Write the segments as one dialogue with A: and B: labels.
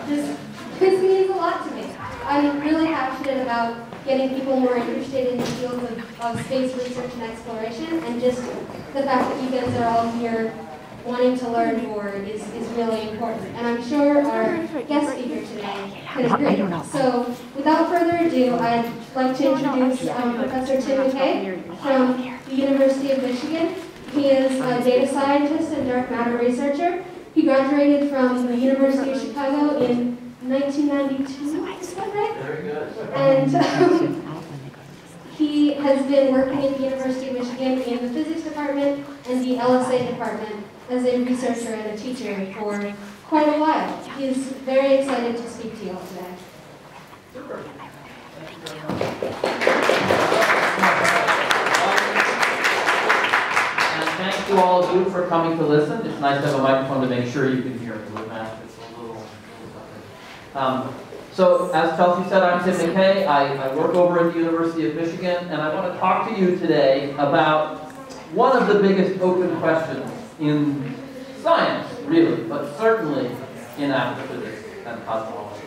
A: this means a lot to me. I'm really passionate about getting people more interested in the fields of space research and exploration, and just the fact that you guys are all here wanting to learn more is really important. And I'm sure our guest speaker today can agree. So without further ado, I'd like to introduce Professor Tim McKay from the University of Michigan. He is a data scientist and dark matter researcher. He graduated from the University of Chicago in 1992, is that right?
B: Very good.
A: And he has been working at the University of Michigan in the physics department and the LSA department as a researcher and a teacher for quite a while. He is very excited to speak to you all today.
B: Super. And thank you all of you for coming to listen. It's nice to have a microphone to make sure you can hear me. It's a little something. So, as Chelsea said, I'm Tim McKay. I work over at the University of Michigan, and I want to talk to you today about one of the biggest open questions in science, really, but certainly in astrophysics and cosmology.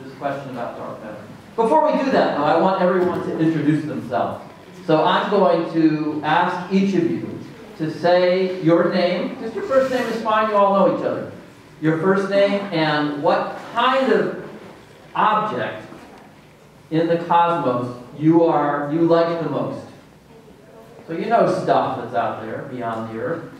B: This question about dark matter. Before we do that, though, I want everyone to introduce themselves. So I'm going to ask each of you to say your name. Just your first name is fine, you all know each other. Your first name and what kind of object in the cosmos you like the most. So you know stuff that's out there beyond the Earth.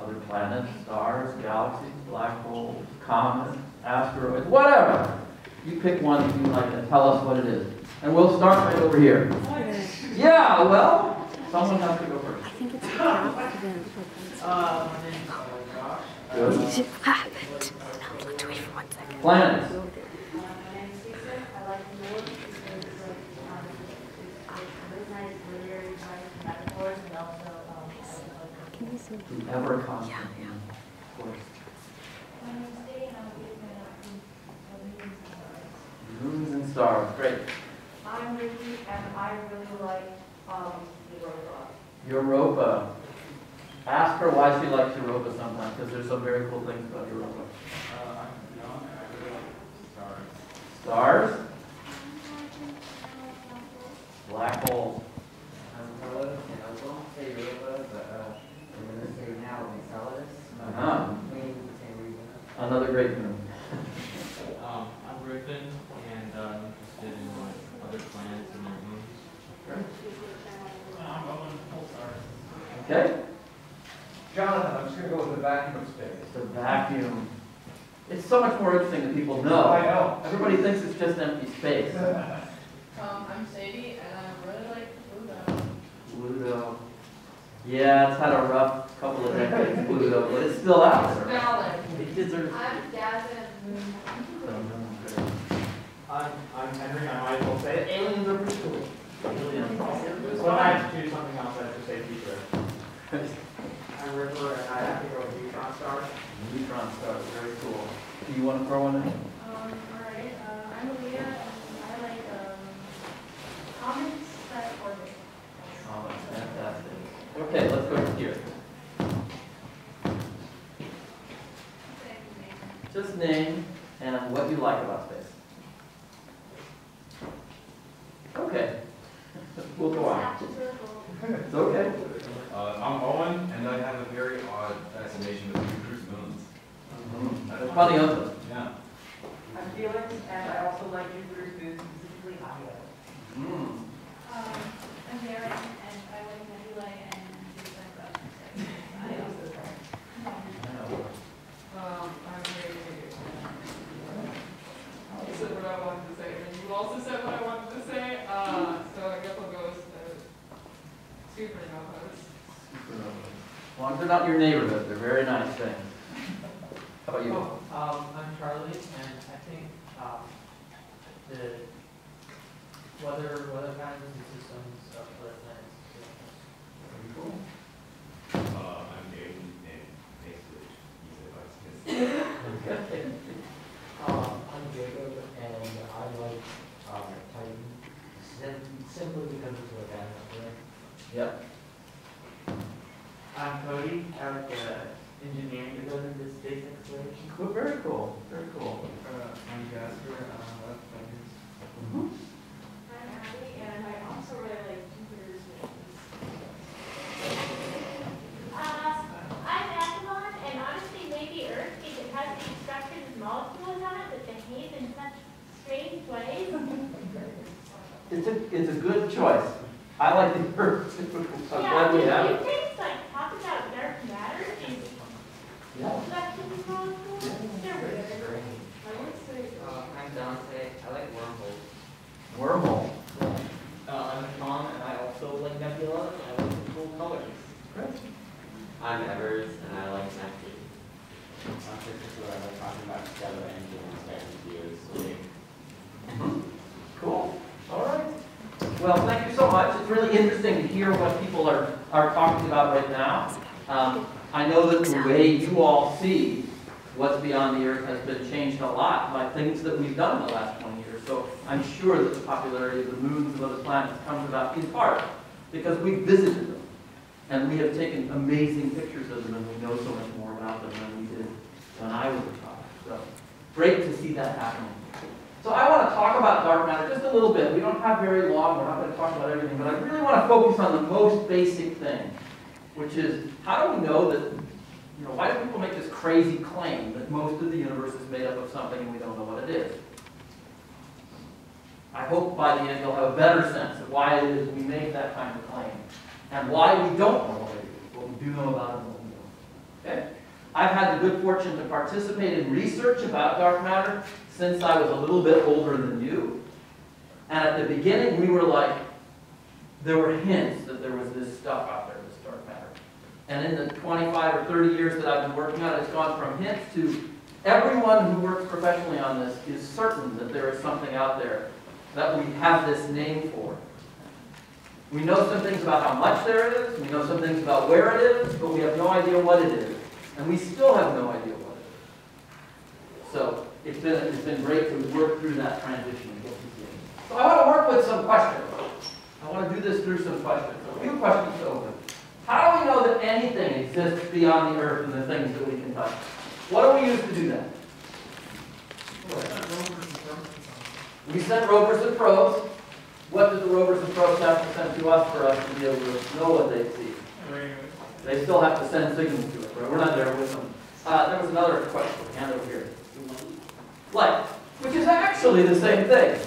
B: Other planets, stars, galaxies, black holes, comets, asteroids, whatever. You pick one if you like and tell us what it is. And we'll start right over here. Yeah, well, someone has to go first.
C: I think it's my name is Josh. Good. Let's wait for 1 second.
B: Planets. Whoever comes.
C: Yeah.
B: Of course. Moons and stars. Great.
D: I'm Ricky, and I really like Europa.
B: Europa. Ask her why she likes Europa sometimes, because there's some very cool things about Europa.
E: I'm young, and I really like stars.
B: Stars. Black holes.
F: I won't say Europa, but I'm going to say now Enceladus.
B: Uh-huh.
F: Same reason.
B: Another great moon.
E: I'm Griffin, and I'm interested in other planets and their moons.
B: Great.
E: I'm Owen, full stars.
B: Okay.
G: Jonathan, I'm just going to go with the vacuum of space.
B: The vacuum. It's so much more interesting than people know.
G: I know.
B: Everybody thinks it's just empty space.
D: I'm Sadie, and I really like Pluto.
B: Pluto. Yeah, it's had a rough couple of decades, Pluto, but it's still out there.
D: Valid.
B: It deserves.
D: I'm Gavin.
E: I'm Henry, I might as well say it.
B: Aliens are pretty cool. Aliens.
E: When I have to choose something else, I have to say future. I'm Ripper, and I have to go with neutron stars.
B: Neutron stars, very cool. Do you want to throw one in?
D: Alright, I'm Leah, and I like comets that orbit.
B: Oh, that's fantastic. Okay, let's go here. Just name and what you like about space. Okay. We'll go on. It's okay.
H: I'm Owen, and I have a very odd fascination with Jupiter's moons.
B: There's plenty of them.
H: Yeah.
I: I'm Felix, and I also like Jupiter's moons, specifically Io.
D: I'm Darren, and I like nebulae and
I: I'm very I said what I wanted to say, and you also said what I wanted to say, so I guess I'll go with supernovas.
B: Supernovas. As long as they're not in your neighborhood, they're very nice things. How about you?
J: I'm Charlie, and I think the weather patterns and systems of other planets.
B: Very cool.
H: I'm Jaden, and basically he's a vice
B: Okay.
K: I'm Jacob, and I like Titan simply because it's a bad number.
B: Yep.
J: I'm Cody. I like engineering that goes into space exploration.
B: Cool. Very cool. Very cool.
D: ways.
B: It's a good choice. I like the Earth too. I'm glad we have
D: You
B: it.
D: things like talk about dark matter is
B: Yeah.
D: that's what we call it. They're really great.
I: I would say,
F: I'm Dante. I like wormholes.
B: Wormhole.
J: I'm Tom, and I also like nebula. I like the cool colors.
F: I'm Evers, and I like Nike.
K: I'm Christopher. I like talking about stellar engines and gears.
B: Cool. All right. Well, thank you so much. It's really interesting to hear what people are talking about right now. I know that the way you all see what's beyond the Earth has been changed a lot by things that we've done in the last 20 years. So I'm sure that the popularity of the moons and other planets comes about in part because we visited them. And we have taken amazing pictures of them, and we know so much more about them than we did when I was a child. So great to see that happening. So I want to talk about dark matter just a little bit. We don't have very long. We're not going to talk about everything, but I really want to focus on the most basic thing, which is how do we know that, why do people make this crazy claim that most of the universe is made up of something and we don't know what it is? I hope by the end you'll have a better sense of why it is we make that kind of claim and why we don't know what it is, what we do know about it and what we don't. Okay? I've had the good fortune to participate in research about dark matter since I was a little bit older than you. And at the beginning, we were like, there were hints that there was this stuff out there, this dark matter. And in the 25 or 30 years that I've been working on it, it's gone from hints to everyone who works professionally on this is certain that there is something out there that we have this name for. We know some things about how much there is, we know some things about where it is, but we have no idea what it is. And we still have no idea what it is. So it's been great to work through that transition and get to see it. So I want to work with some questions. I want to do this through some questions. A few questions to open. How do we know that anything exists beyond the Earth and the things that we can touch? What do we use to do that? We sent rovers and probes. What did the rovers and probes have to send to us for us to be able to know what they see? They still have to send signals to us, right? We're not there with them. There was another question, hand over here. Light, which is actually the same thing.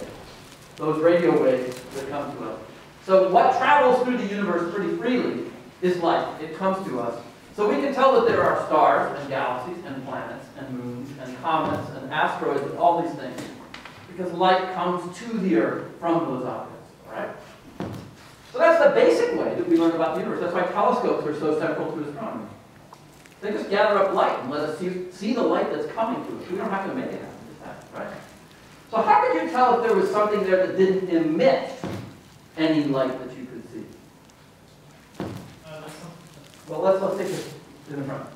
B: Those radio waves that come to us. So what travels through the universe pretty freely is light. It comes to us. So we can tell that there are stars and galaxies and planets and moons and comets and asteroids and all these things because light comes to the Earth from those objects, all right? So that's the basic way that we learn about the universe. That's why telescopes are so central to astronomy. They just gather up light and let us see the light that's coming to us. We don't have to make it happen, it just happens, right? So how could you tell if there was something there that didn't emit any light that you could see? Well, let's take it in the front.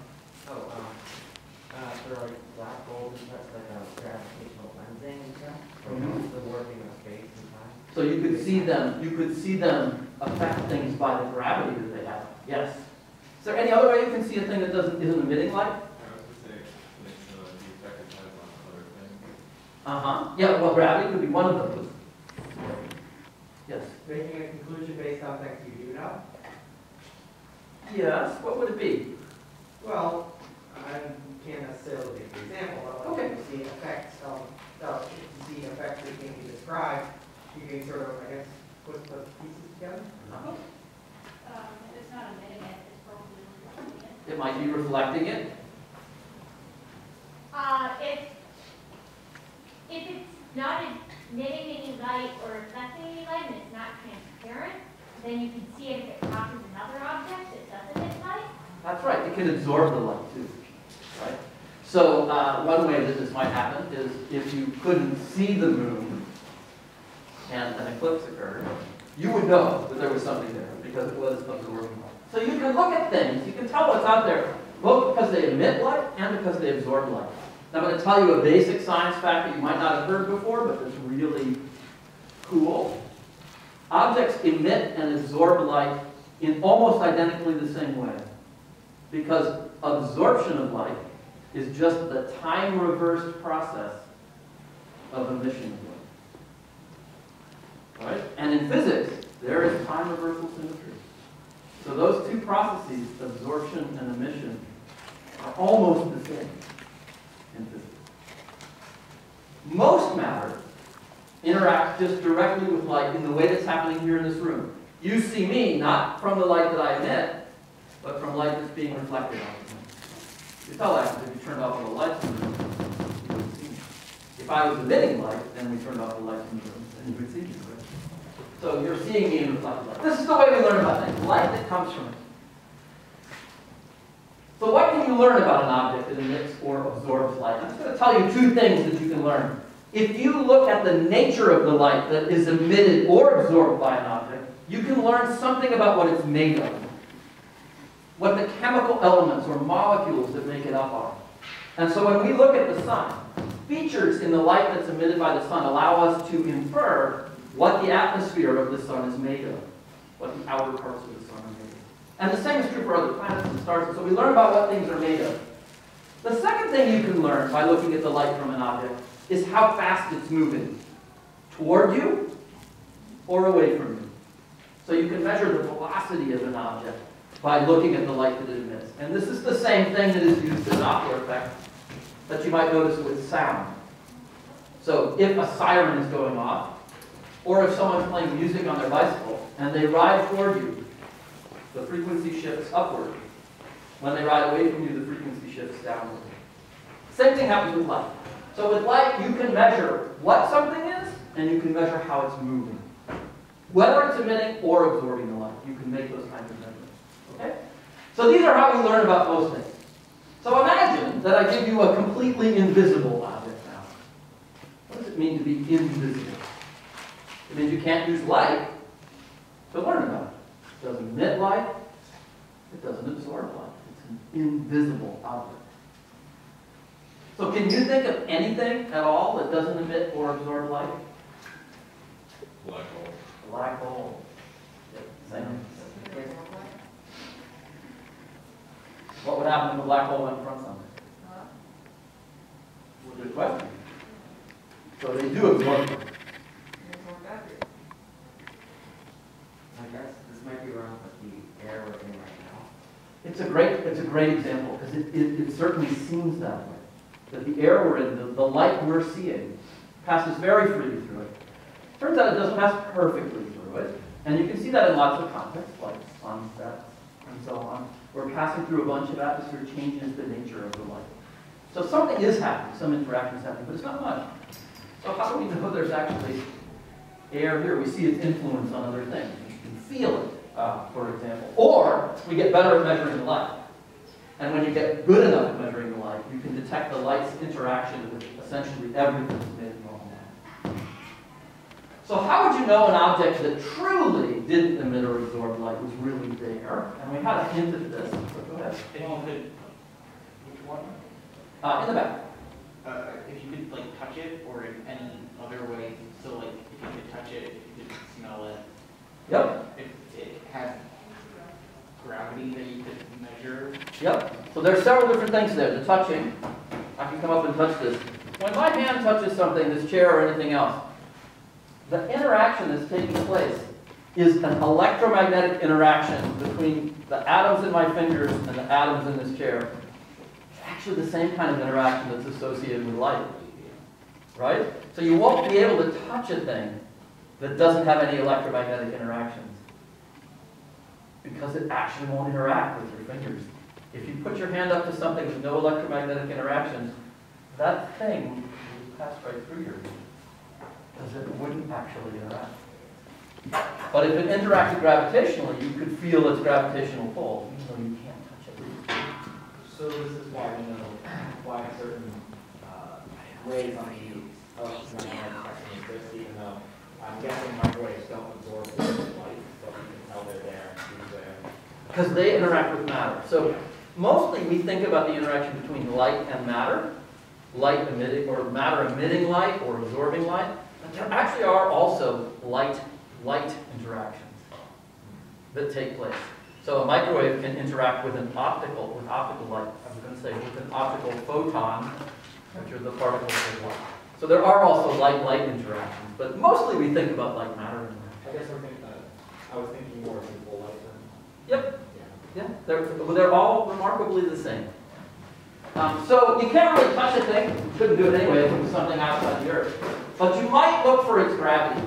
F: For like black holes and such, like gravitational lensing and stuff, for the warping of space and time.
B: So you could see them affect things by the gravity that they have. Yes. Is there any other way you can see a thing that isn't emitting light?
H: I was going to say, the effect it has on other things.
B: Uh-huh. Yeah, well, gravity could be one of those. Yes.
J: Making a conclusion based on things you do know?
B: Yes. What would it be?
J: Well, I can't necessarily give an example, but
B: Okay.
J: if you see effects that can be described, you can sort of, I guess, put the pieces together.
B: Uh-huh.
D: If it's not emitting it, it's probably reflecting it.
B: It might be reflecting it.
D: If it's not emitting any light or reflecting any light and it's not transparent, then you can see it if it crosses another object that doesn't emit light.
B: That's right. It can absorb the light too. Right? So one way that this might happen is if you couldn't see the moon and an eclipse occurred, you would know that there was something there because it was absorbing light. So you can look at things, you can tell what's out there, both because they emit light and because they absorb light. Now I'm going to tell you a basic science fact that you might not have heard before, but it's really cool. Objects emit and absorb light in almost identically the same way because absorption of light is just the time-reversed process of emission of light. Right? And in physics, there is time-reversal symmetry. So those two processes, absorption and emission, are almost the same in physics. Most matter interacts just directly with light in the way that's happening here in this room. You see me not from the light that I emit, but from light that's being reflected on me. You tell that because if you turned off all the lights in the room, you wouldn't see me. If I was emitting light, then we turned off the lights in the room, then you would see me. Right? So you're seeing me in reflected light. This is the way we learn about things, light that comes from it. So what can you learn about an object that emits or absorbs light? I'm just going to tell you two things that you can learn. If you look at the nature of the light that is emitted or absorbed by an object, you can learn something about what it's made of, what the chemical elements or molecules that make it up are. And so when we look at the sun, features in the light that's emitted by the sun allow us to infer what the atmosphere of the sun is made of, what the outer parts of the sun are made of. And the same is true for other planets and stars. So we learn about what things are made of. The second thing you can learn by looking at the light from an object is how fast it's moving, toward you or away from you. So you can measure the velocity of an object by looking at the light that it emits. And this is the same thing that is used in Doppler effect that you might notice with sound. So if a siren is going off, or if someone's playing music on their bicycle and they ride toward you, the frequency shifts upward. When they ride away from you, the frequency shifts downward. Same thing happens with light. So with light, you can measure what something is, and you can measure how it's moving. Whether it's emitting or absorbing the light, you can make those kinds of measurements. Okay? So these are how we learn about most things. So imagine that I give you a completely invisible object now. What does it mean to be invisible? It means you can't use light to learn about it. It doesn't emit light. It doesn't absorb light. It's an invisible object. So can you think of anything at all that doesn't emit or absorb light?
H: Black hole.
B: Black hole. Yep, same. What would happen if a black hole went in front of something? Good question. So they do absorb it.
F: I guess this might be wrong, but the air we're in right now.
B: It's a great example because it certainly seems that way. That the air we're in, the light we're seeing, passes very freely through it. Turns out it doesn't pass perfectly through it. And you can see that in lots of contexts, like sunsets and so on. We're passing through a bunch of atmosphere changes the nature of the light. So something is happening, some interaction is happening, but it's not much. So how do we know there's actually air here? We see its influence on other things. You can feel it, for example. Or we get better at measuring the light. And when you get good enough at measuring the light, you can detect the light's interaction with essentially everything that's made in normal light. So how would you know an object that truly didn't emit or absorb light was really there? And we had a hint at this. So go ahead.
K: If you could, which one?
B: In the back.
K: If you could like touch it, or in any other way, so like if you could touch it, if you could smell it.
B: Yep.
K: If it had gravity that you could measure.
B: Yep. So there's several different things there. The touching. I can come up and touch this. When my hand touches something, this chair or anything else, the interaction that's taking place is an electromagnetic interaction between the atoms in my fingers and the atoms in this chair. It's actually the same kind of interaction that's associated with light. Right? So you won't be able to touch a thing that doesn't have any electromagnetic interactions, because it actually won't interact with your fingers. If you put your hand up to something with no electromagnetic interactions, that thing will pass right through your hand, because it wouldn't actually interact. But if it interacted gravitationally, you could feel its gravitational pull, even though you can't touch it.
K: So this is why we know why certain waves on the electromagnetic spectrum exist, even though I'm guessing microwaves don't absorb light, but we can tell they're there.
B: Because they interact with matter. So mostly we think about the interaction between light and matter, light emitting, or matter emitting light or absorbing light. But there actually are also light interactions that take place. So a microwave can interact with optical light. I was going to say with an optical photon, which are the particles of light. So there are also light interactions, but mostly we think about light matter interactions.
K: I guess I was thinking more simple light then.
B: Yep. Yeah, they're all remarkably the same. So you can't really touch a thing. You couldn't do it anyway if it was something outside the Earth. but you might look for its gravity.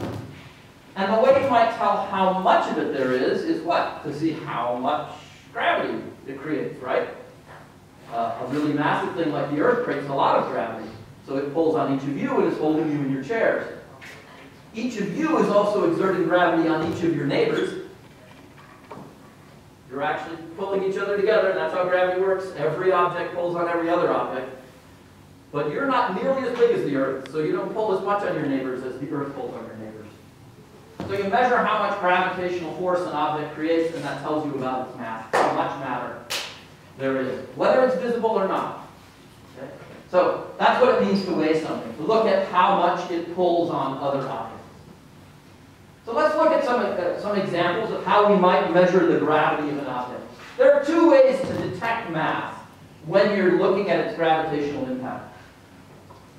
B: And the way you might tell how much of it there is what? To see how much gravity it creates, right? A really massive thing like the Earth creates a lot of gravity. So it pulls on each of you and is holding you in your chairs. Each of you is also exerting gravity on each of your neighbors. You're actually pulling each other together, and that's how gravity works. Every object pulls on every other object. But you're not nearly as big as the Earth, so you don't pull as much on your neighbors as the Earth pulls on your neighbors. So you measure how much gravitational force an object creates, and that tells you about its mass, how much matter there is, whether it's visible or not. Okay? So that's what it means to weigh something, to look at how much it pulls on other objects. So let's look at some examples of how we might measure the gravity of an object. There are two ways to detect mass when you're looking at its gravitational impact.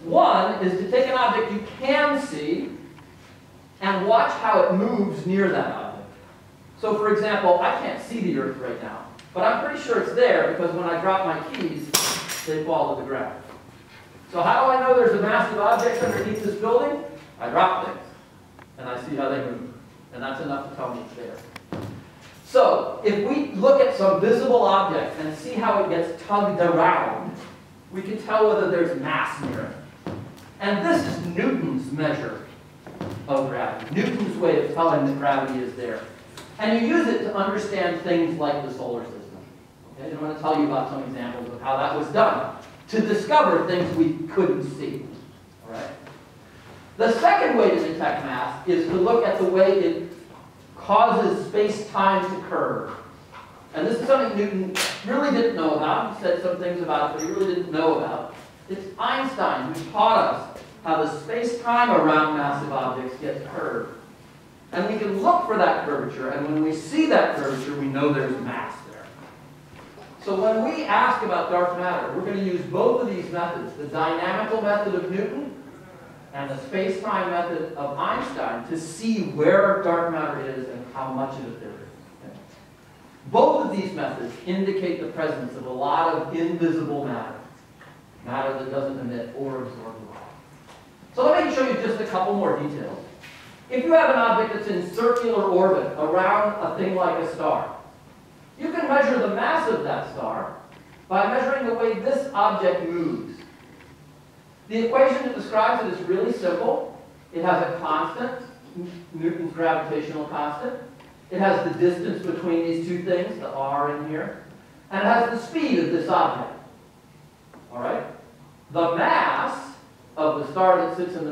B: One is to take an object you can see and watch how it moves near that object. So for example, I can't see the Earth right now, but I'm pretty sure it's there because when I drop my keys, they fall to the ground. So how do I know there's a massive object underneath this building? I drop things, and I see how they move. And that's enough to tell me it's there. So if we look at some visible object and see how it gets tugged around, we can tell whether there's mass near it. And this is Newton's measure of gravity, Newton's way of telling that gravity is there. And you use it to understand things like the solar system. Okay? And I'm going to tell you about some examples of how that was done to discover things we couldn't see. All right? The second way to detect mass is to look at the way it causes space-time to curve. And this is something Newton really didn't know about. He said some things about it, but he really didn't know about. It's Einstein who taught us how the space-time around massive objects gets curved. And we can look for that curvature, and when we see that curvature, we know there's mass there. So when we ask about dark matter, we're going to use both of these methods, the dynamical method of Newton and the space-time method of Einstein, to see where dark matter is and how much of it there is. Okay? Both of these methods indicate the presence of a lot of invisible matter, matter that doesn't emit or absorb light. So let me show you just a couple more details. If you have an object that's in circular orbit around a thing like a star, you can measure the mass of that star by measuring the way this object moves. The equation that describes it is really simple. It has a constant, Newton's gravitational constant. It has the distance between these two things, the r in here. And it has the speed of this object. All right? The mass of the star that sits in the